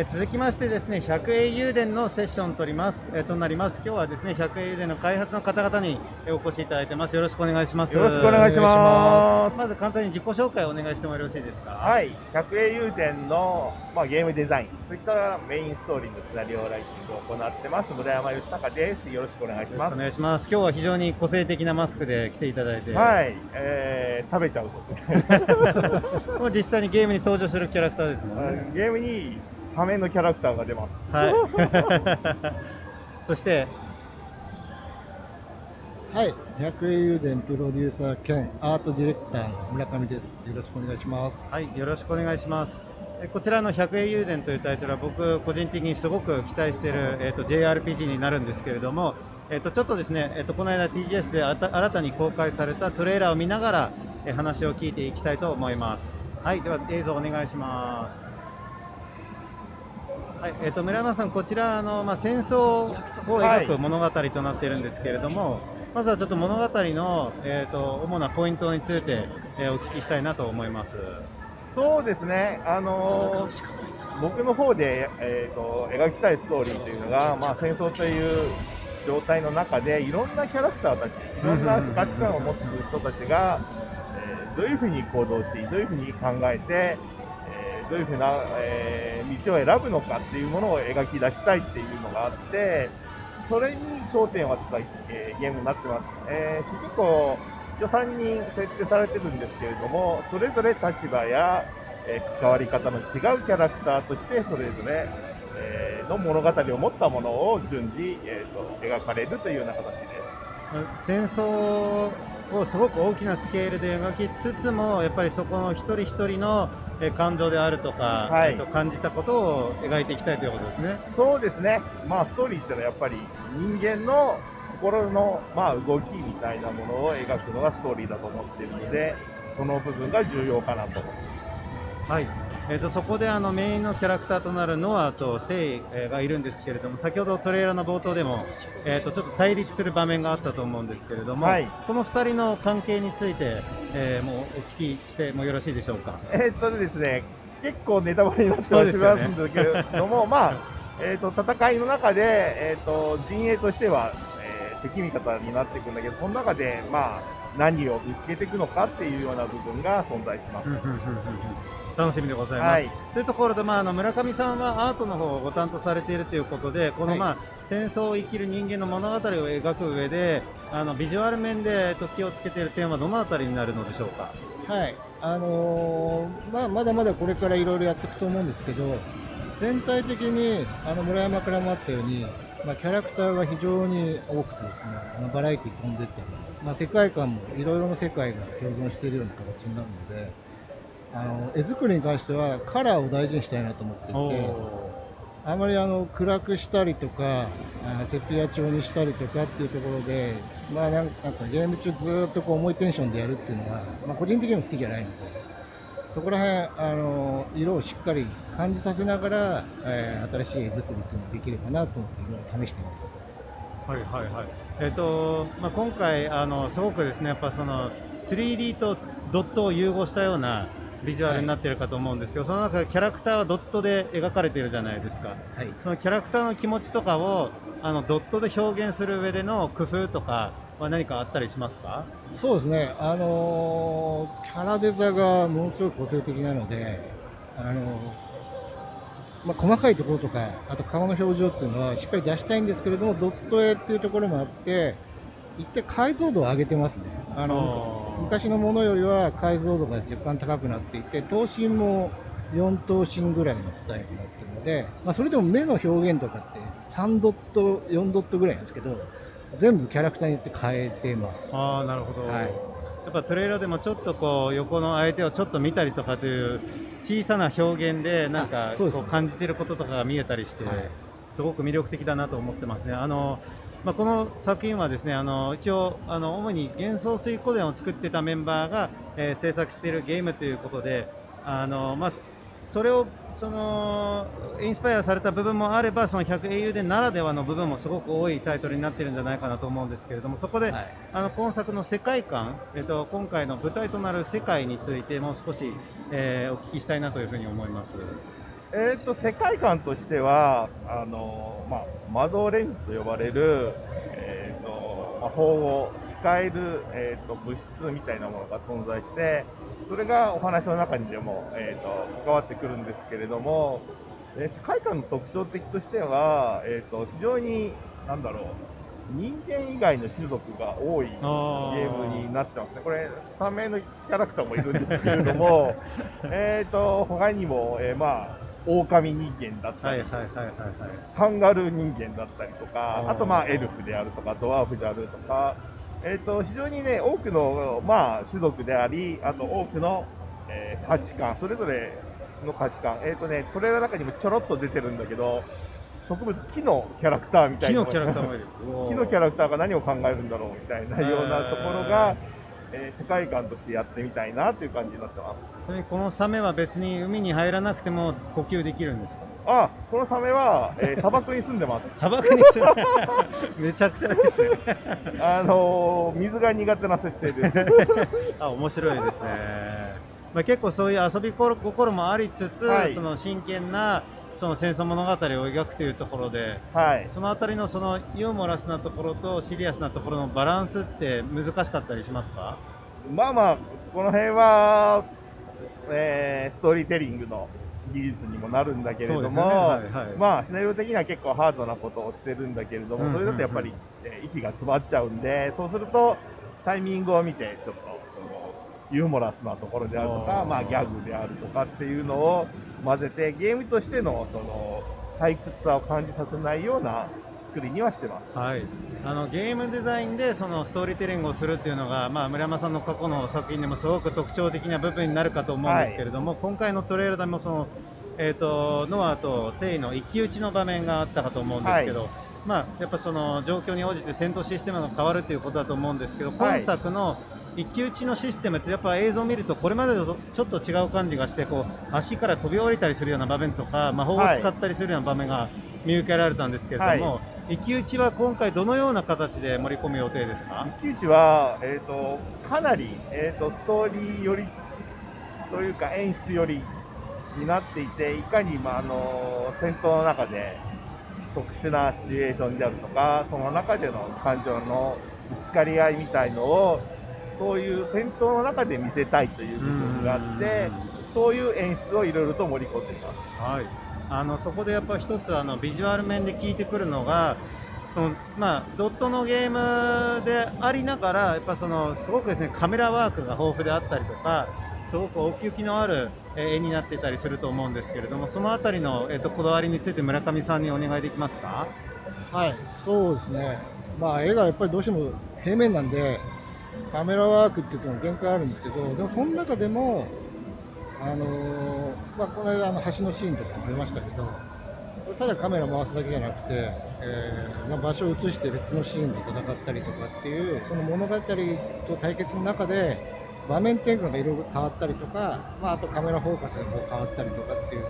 続きましてですね、100英雄伝のセッションとなります。今日はですね、100英雄伝の開発の方々にお越しいただいてます。よろしくお願いします。よろしくお願いします。まず簡単に自己紹介をお願いしてもよろしいですか。はい、100英雄伝の、ゲームデザイン、それからメインストーリーのシナリオライティングを行ってます、村山義孝です。よろしくお願いします。お願いします。今日は非常に個性的なマスクで来ていただいて、はい、食べちゃうと。もう実際にゲームに登場するキャラクターですもんね。ゲームにサメのキャラクターが出ます。はい。そして、はい、100英雄伝プロデューサー兼アートディレクターの村上です。よろしくお願いします。はい、よろしくお願いします。こちらの100英雄伝というタイトルは僕個人的にすごく期待している、JRPG になるんですけれども、ちょっとですね、この間 TGS で新たに公開されたトレーラーを見ながら、話を聞いていきたいと思います。はい、では映像お願いします。はい、村山さん、こちら戦争を描く物語となっているんですけれども、まずはちょっと物語の、主なポイントについて、お聞きしたいなと思います。そうですね、僕の方で、描きたいストーリーというのが、戦争という状態の中でいろんなキャラクターたち、いろんな価値観を持っている人たちが、どういうふうに行動し、どういうふうに考えて、どういうふうな、道を選ぶのかっていうものを描き出したいっていうのがあって、それに焦点を当てた、ゲームになってます。主人公一応3人設定されてるんですけれども、それぞれ立場や、関わり方の違うキャラクターとしてそれぞれ、の物語を持ったものを順次、描かれるというような形です。戦争をすごく大きなスケールで描きつつも、やっぱりそこの一人一人の感情であるとか、はい、感じたことを描いていきたいということですね。そうですね、ストーリーっていうのはやっぱり人間の心の、動きみたいなものを描くのがストーリーだと思っているので、その部分が重要かなと思います。はい、そこでメインのキャラクターとなるノアとセイがいるんですけれども、先ほどトレーラーの冒頭でも、ちょっと対立する場面があったと思うんですけれども、はい、この2人の関係について、もうお聞きしてもよろしいでしょうか。ですね、結構ネタバレになってしまうんですけれども、戦いの中で、陣営としては、敵味方になっていくんだけど、その中で、何を見つけていくのかっていうような部分が存在します。楽しみでございます。はい、というところで、村上さんはアートの方をご担当されているということで、この、戦争を生きる人間の物語を描く上で、ビジュアル面で気をつけている点はどのあたりになるのでしょうか。はい、まだまだこれからいろいろやっていくと思うんですけど、全体的に村山からもあったように、キャラクターが非常に多くてですね、バラエティ飛んでて、世界観もいろいろな世界が共存しているような形になるので、絵作りに関してはカラーを大事にしたいなと思っていて、あまり暗くしたりとかセピア調にしたりとかっていうところで、なんかゲーム中ずっと重いテンションでやるっていうのは、個人的にも好きじゃないので、そこら辺色をしっかり感じさせながら、新しい絵作りっていうのができればなと思っていろいろ試しています。はいはいはい。今回すごくですね、やっぱその 3D とドットを融合したようなビジュアルになっているかと思うんですけど、その中でキャラクターはドットで描かれているじゃないですか。はい、そのキャラクターの気持ちとかをドットで表現する上での工夫とかは何かあったりしますか？そうですね、キャラデザがものすごく個性的なので、細かいところとか、あと顔の表情っていうのはしっかり出したいんですけれども、ドット絵っていうところもあって、一定解像度を上げてますね。昔のものよりは解像度が若干高くなっていて、頭身も4頭身ぐらいのスタイルになっているので、それでも目の表現とかって3ドット、4ドットぐらいなんですけど、全部キャラクターによって変えてます。ああ、なるほど。はい、やっぱトレーラーでもちょっとこう横の相手をちょっと見たりとかという小さな表現でなんかこう感じていることとかが見えたりして、すごく魅力的だなと思ってますね。この作品はですね、一応主に幻想水湖伝を作ってたメンバーが、制作しているゲームということで、それをインスパイアされた部分もあれば、その100英雄伝ならではの部分もすごく多いタイトルになっているんじゃないかなと思うんですけれども、そこで、今作の世界観、今回の舞台となる世界についてもう少し、お聞きしたいなというふうに思います。世界観としては魔導レンズと呼ばれる、魔法を使える、物質みたいなものが存在して、それがお話の中にでも、関わってくるんですけれども、世界観の特徴的としては、非常に人間以外の種族が多いゲームになってますね。これ3名のキャラクターもいるんですけれども他にも、狼人間だったり、カンガルー人間だったりとか、あとエルフであるとかドワーフであるとか、非常にね多くの、種族であり、あと多くの、価値観、それぞれの価値観、トレーラーの中にもちょろっと出てるんだけど、植物、木のキャラクターみたいな、木のキャラクターもいる木のキャラクターが何を考えるんだろうみたいなようなところが、世界観としてやってみたいなという感じになってます。このサメは別に海に入らなくても呼吸できるんですか？このサメは、砂漠に住んでます。砂漠に住んでめちゃくちゃですね水が苦手な設定です面白いですね。結構そういう遊び心もありつつ、その真剣なその戦争物語を描くというところで、そのあたりのそのユーモラスなところとシリアスなところのバランスって難しかったりしますか？この辺は、ストーリーテリングの技術にもなるんだけれども、シナリオ的には結構ハードなことをしてるんだけれども、それだとやっぱり、息が詰まっちゃうんで、そうするとタイミングを見てちょっとユーモラスなところであるとか、ギャグであるとかっていうのを混ぜて、ゲームとしてのその退屈さを感じさせないような作りにはしてます。ゲームデザインでそのストーリーテリングをするっていうのが、村山さんの過去の作品でもすごく特徴的な部分になるかと思うんですけれども、今回のトレーラーでもその、ノアとセイの一騎打ちの場面があったかと思うんですけど、やっぱその状況に応じて戦闘システムが変わるということだと思うんですけど、今作の一騎打ちのシステムってやっぱ映像を見るとこれまでとちょっと違う感じがして、足から飛び降りたりするような場面とか魔法を使ったりするような場面が見受けられたんですけれども、一騎打ちは今回どのような形で盛り込む予定ですか？一騎打ちは、かなり、ストーリー寄りというか演出寄りになっていて、いかに、戦闘の中で特殊なシチュエーションであるとか、その中での感情のぶつかり合いみたいのをそういう戦闘の中で見せたいという部分があって、そういう演出をいろいろと盛り込んでいます。そこでやっぱ一つビジュアル面で効いてくるのが、そのドットのゲームでありながらやっぱそのすごくですねカメラワークが豊富であったりとか、すごく奥行きのある絵になっていたりすると思うんですけれども、そのあたりのこだわりについて村上さんにお願いできますか？そうですね。絵がやっぱりどうしても平面なんでカメラワークっていうのも限界あるんですけど、でもその中でもこの間橋のシーンとかもありましたけど、ただカメラ回すだけじゃなくて、場所を移して別のシーンで戦ったりとかっていうその物語と対決の中で場面転換がいろいろ変わったりとか、あとカメラフォーカスが変わったりとかっていう、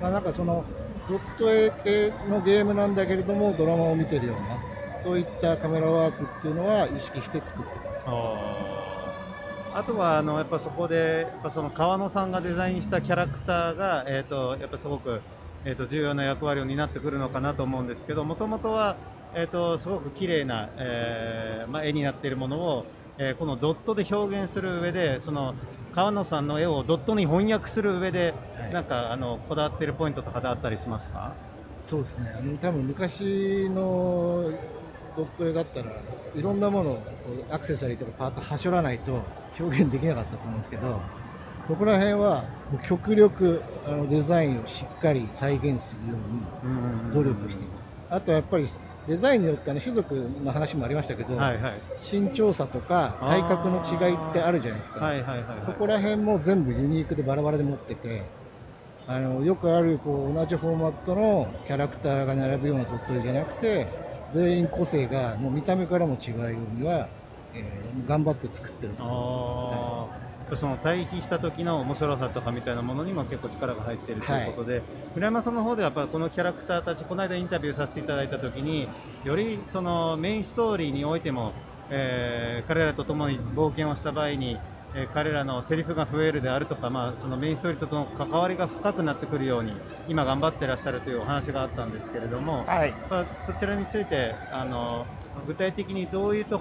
なんかそのドット絵系のゲームなんだけれどもドラマを見てるようなそういったカメラワークっていうのは意識して作ってます。あとはやっぱそこでやっぱその川野さんがデザインしたキャラクターが、やっぱすごく、重要な役割を担ってくるのかなと思うんですけど、もともとは、すごく綺麗な、絵になっているものを、このドットで表現する上で、その川野さんの絵をドットに翻訳する上で、なんかこだわっているポイントとかであったりしますか？そうですね。多分昔のドット絵だったらいろんなものをアクセサリーとかパーツはしょらないと表現できなかったと思うんですけど、そこら辺はもう極力デザインをしっかり再現するように努力しています。あとやっぱりデザインによって種族の話もありましたけど、身長差とか体格の違いってあるじゃないですか。そこら辺も全部ユニークでバラバラで持ってて、よくある同じフォーマットのキャラクターが並ぶようなドット絵じゃなくて、全員個性がもう見た目からも違うようには、頑張って作ってると思います。その対比した時の面白さとかみたいなものにも結構力が入っているということで、村山さんの方ではやっぱこのキャラクターたち、この間インタビューさせていただいた時によりそのメインストーリーにおいても、彼らと共に冒険をした場合に、彼らのセリフが増えるであるとか、そのメインストーリーとの関わりが深くなってくるように今頑張ってらっしゃるというお話があったんですけれども、そちらについて具体的にどういうと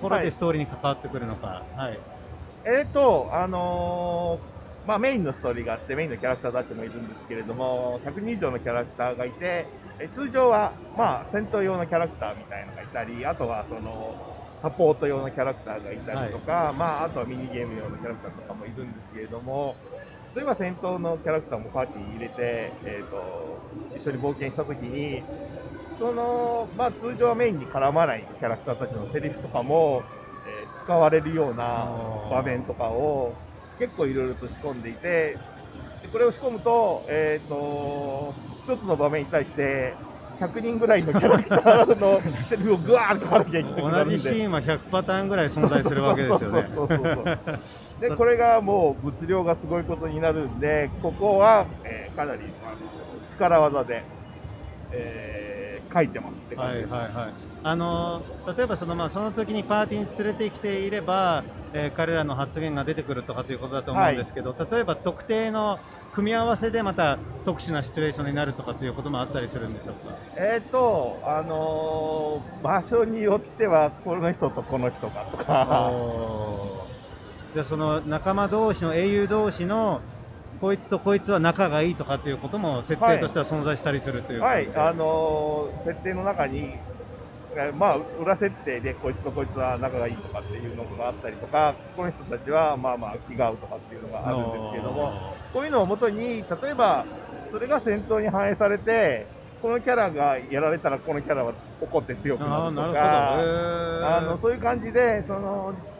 ころでストーリーに関わってくるのか。メインのストーリーがあってメインのキャラクターたちもいるんですけれども、100人以上のキャラクターがいて、通常は戦闘用のキャラクターみたいなのがいたり、あとはそのサポート用のキャラクターがいたりとか、あとはミニゲーム用のキャラクターとかもいるんですけれども、例えば戦闘のキャラクターもパーティーに入れて、一緒に冒険したときに、その通常はメインに絡まないキャラクターたちのセリフとかも、使われるような場面とかを結構いろいろと仕込んでいて、これを仕込むと、一つの場面に対して100人ぐらいのキャラクターのセリフをぐわーっと書かなきゃいけないので、同じシーンは100パターンぐらい存在するわけですよね。でこれがもう物量がすごいことになるんで、ここは、かなり力技で、書いてますって感じです。例えばその時にパーティーに連れてきていれば、彼らの発言が出てくるとかということだと思うんですけど、例えば特定の組み合わせでまた特殊なシチュエーションになるとかということもあったりするんでしょうか。場所によってはこの人とこの人かとかで、その仲間同士の英雄同士のこいつとこいつは仲がいいとかっていうことも設定としては存在したりするということで、設定の中に裏設定でこいつとこいつは仲がいいとかっていうのがあったりとか、この人たちは気が合うとかっていうのがあるんですけども、こういうのをもとに例えばそれが戦闘に反映されて、このキャラがやられたらこのキャラは怒って強くなるとか、そういう感じで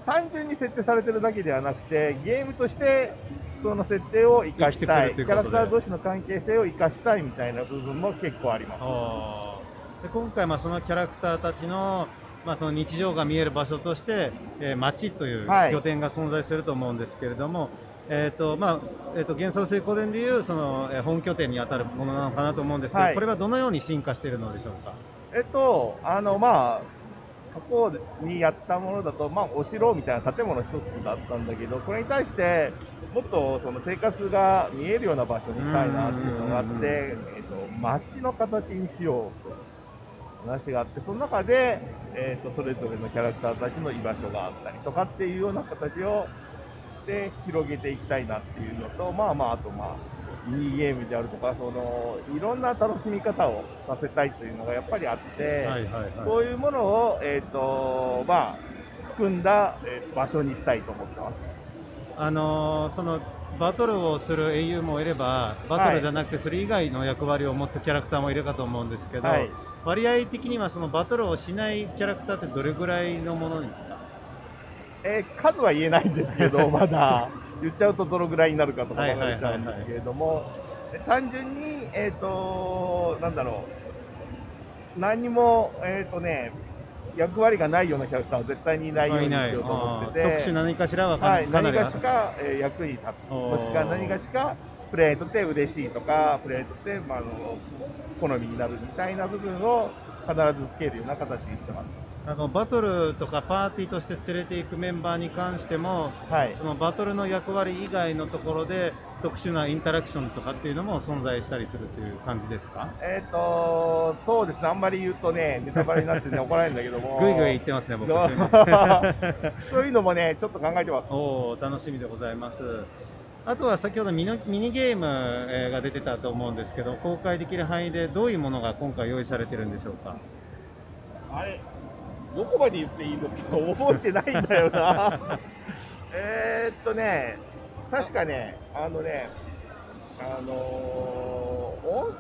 単純に設定されてるだけではなくて、ゲームとしてその設定を生かしたい、キャラクター同士の関係性を生かしたいみたいな部分も結構あります。で今回そのキャラクターたちのその日常が見える場所として、街という拠点が存在すると思うんですけれども、幻想水湖伝でいうその本拠点にあたるものなのかなと思うんですけど、これはどのように進化しているのでしょうか。過去にやったものだと、お城みたいな建物一つだったんだけど、これに対してもっとその生活が見えるような場所にしたいなっていうのがあって、街の形にしようと話があって、その中で、それぞれのキャラクターたちの居場所があったりとかっていうような形をして広げていきたいなっていうのと、あとミニゲームであるとか、いろんな楽しみ方をさせたいというのがやっぱりあって、そういうものを、組んだ場所にしたいと思ってます。そのバトルをする英雄もいれば、バトルじゃなくてそれ以外の役割を持つキャラクターもいるかと思うんですけど、割合的にはそのバトルをしないキャラクターってどれぐらいのものですか？数は言えないんですけど、まだ言っちゃうとどのぐらいになるかとか考えちゃうんですけれども、単純に何も役割がないようなキャラクターは絶対にいないようにしようと思ってて、特殊何かしらは何かしか役に立つ、もしくは何かしかプレイにとって嬉しいとか、プレイにとって好みになるみたいな部分を必ずつけるような形にしてます。バトルとかパーティーとして連れていくメンバーに関しても、そのバトルの役割以外のところで特殊なインタラクションとかっていうのも存在したりするという感じですか？そうですね、あんまり言うとね、ネタバレになって怒られるんだけども、ぐいぐい言ってますね、僕そういうのもね、ちょっと考えてます。楽しみでございます。あとは先ほどミニゲームが出てたと思うんですけど、公開できる範囲でどういうものが今回用意されてるんでしょうか？どこまで言っていいのか覚えてないんだよな。確かね、温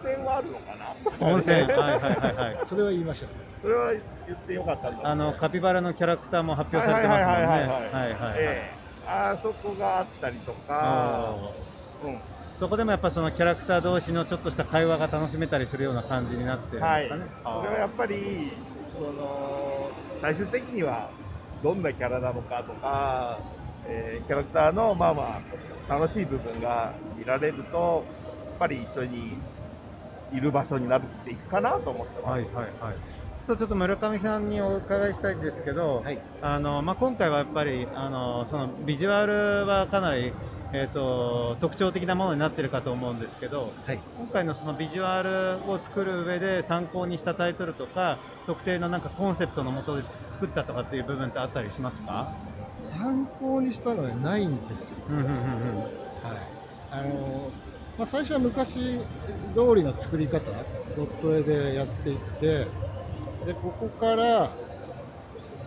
泉はあるのかな。温泉、それは言いました。それは言ってよかったんだ。カピバラのキャラクターも発表されてますもんね。あそこがあったりとか、そこでもやっぱそのキャラクター同士のちょっとした会話が楽しめたりするような感じになってるんですかね。それはやっぱり最終的にはどんなキャラなのかとか、キャラクターの楽しい部分が見られると、やっぱり一緒にいる場所になっていくかなと思ってます。とちょっと村上さんにお伺いしたいんですけど、はい、今回はやっぱりそのビジュアルはかなり、特徴的なものになっているかと思うんですけど、はい、今回のそのビジュアルを作る上で参考にしたタイトルとか特定のなんかコンセプトのもとで作ったとかっていう部分ってあったりしますか？参考にしたのはないんですよ。最初は昔通りの作り方、ドット絵でやっていって、でここから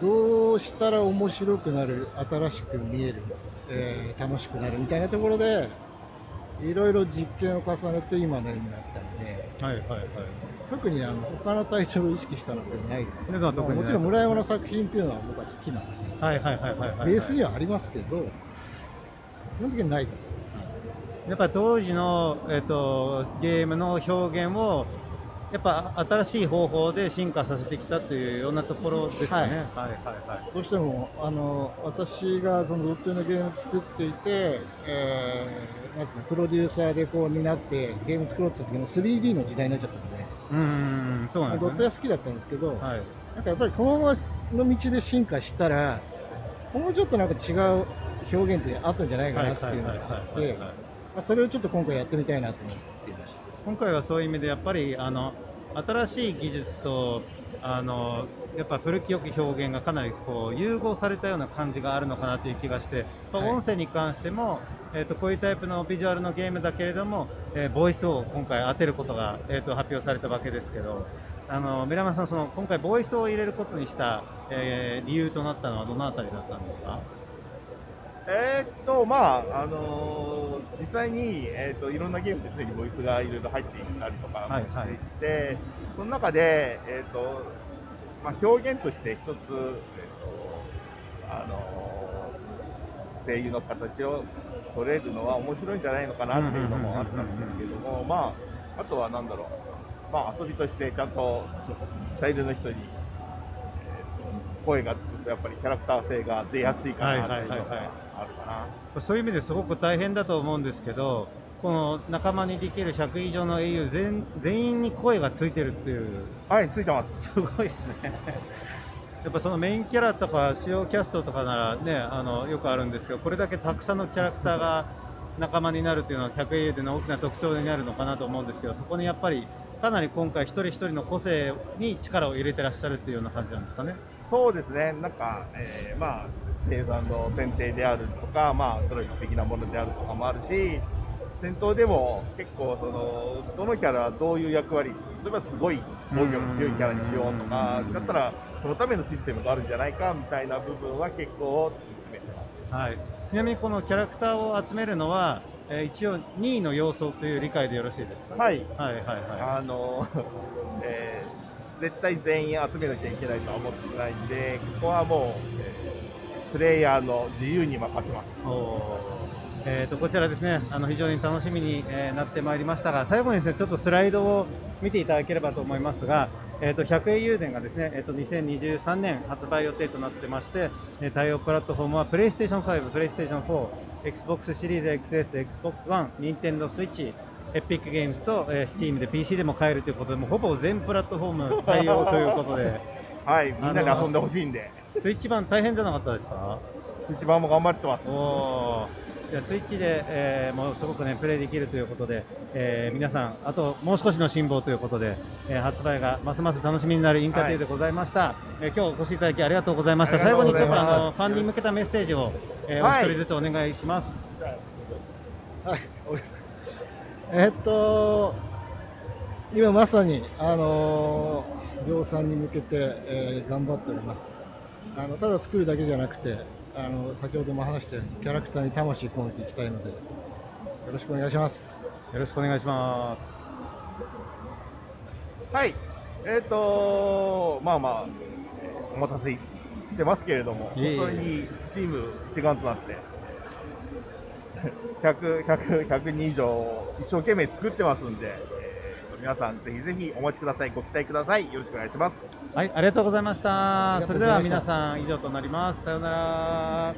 どうしたら面白くなる、新しく見える、楽しくなるみたいなところでいろいろ実験を重ねて今の絵になったので、特に他のタイトルを意識したのってないですけど、もちろん村山の作品っていうのは僕は好きなので、ベースにはありますけど、基本的にないです。やっぱ当時の、ゲームの表現をやっぱ新しい方法で進化させてきたというようなところですかね。どうしても私がそのドット絵のゲームを作っていて、なんですか、プロデューサーでこう担ってゲーム作ろうって言った時も 3D の時代になっちゃったので、そうなんですね。ドット絵は好きだったんですけど、なんかやっぱりこのままの道で進化したらもうちょっとなんか違う表現ってあったんじゃないかなっていうのがあって、それをちょっと今回やってみたいなと思っていました。今回はそういう意味でやっぱり新しい技術とやっぱ古き良き表現がかなりこう融合されたような感じがあるのかなという気がして、音声に関しても、こういうタイプのビジュアルのゲームだけれども、ボイスを今回当てることが、発表されたわけですけど、村山さん、その今回ボイスを入れることにした、理由となったのはどのあたりだったんですか？実際に、いろんなゲームですでにボイスがいろいろ入っていたりとかもしていて、その中で、表現として一つ、声優の形を取れるのは面白いんじゃないのかなっていうのもあったんですけども、あとはなんだろう、遊びとしてちゃんと大量の人に声がつくとやっぱりキャラクター性が出やすいかなっていうのがあるかな。そういう意味ですごく大変だと思うんですけど、この仲間にできる100以上の英雄全員に声がついてるっていう。ついてます。すごいですね。やっぱそのメインキャラとか主要キャストとかならね、よくあるんですけど、これだけたくさんのキャラクターが仲間になるっていうのは100英雄での大きな特徴になるのかなと思うんですけど、そこにやっぱりかなり今回一人一人の個性に力を入れてらっしゃるっていうような感じなんですかね。そうですね。なんか、生産の選定であるとか、トロイ的なものであるとかもあるし、戦闘でも結構どのキャラどういう役割、例えばすごい防御の強いキャラにしようとかだったらそのためのシステムがあるんじゃないかみたいな部分は結構突き詰めてます。ちなみにこのキャラクターを集めるのは、一応2位の要素という理解でよろしいですか？絶対全員集めなきゃいけないとは思ってないんで、ここはもうプレイヤーの自由に任せます。こちらですね、非常に楽しみに、なってまいりましたが、最後にですね、ちょっとスライドを見ていただければと思いますが、100英雄伝がですね、2023年発売予定となってまして、対応プラットフォームはプレイステーション5、プレイステーション4、Xbox シリーズ XS、Xbox One、Nintendo Switch、エピックゲームズと、Steam で PC でも買えるということで、もうほぼ全プラットフォーム対応ということで、みんなで遊んでほしいんで。スイッチ版大変じゃなかったですか？スイッチ版も頑張ってます。スイッチで、もうすごくねプレイできるということで、皆さんあともう少しの辛抱ということで、発売がますます楽しみになるインタビューでございました。今日お越しいただきありがとうございました。最後にちょっとファンに向けたメッセージを、お一人ずつお願いします。今まさに量産に向けて、頑張っております。ただ作るだけじゃなくて、先ほども話したようにキャラクターに魂込めていきたいので、よろしくお願いします。よろしくお願いします。お待たせしてますけれども、本当にチーム一丸となって100人以上一生懸命作ってますんで、皆さんぜひぜひお待ちください。ご期待ください。よろしくお願いします。ありがとうございました。それでは皆さん以上となります。さようなら。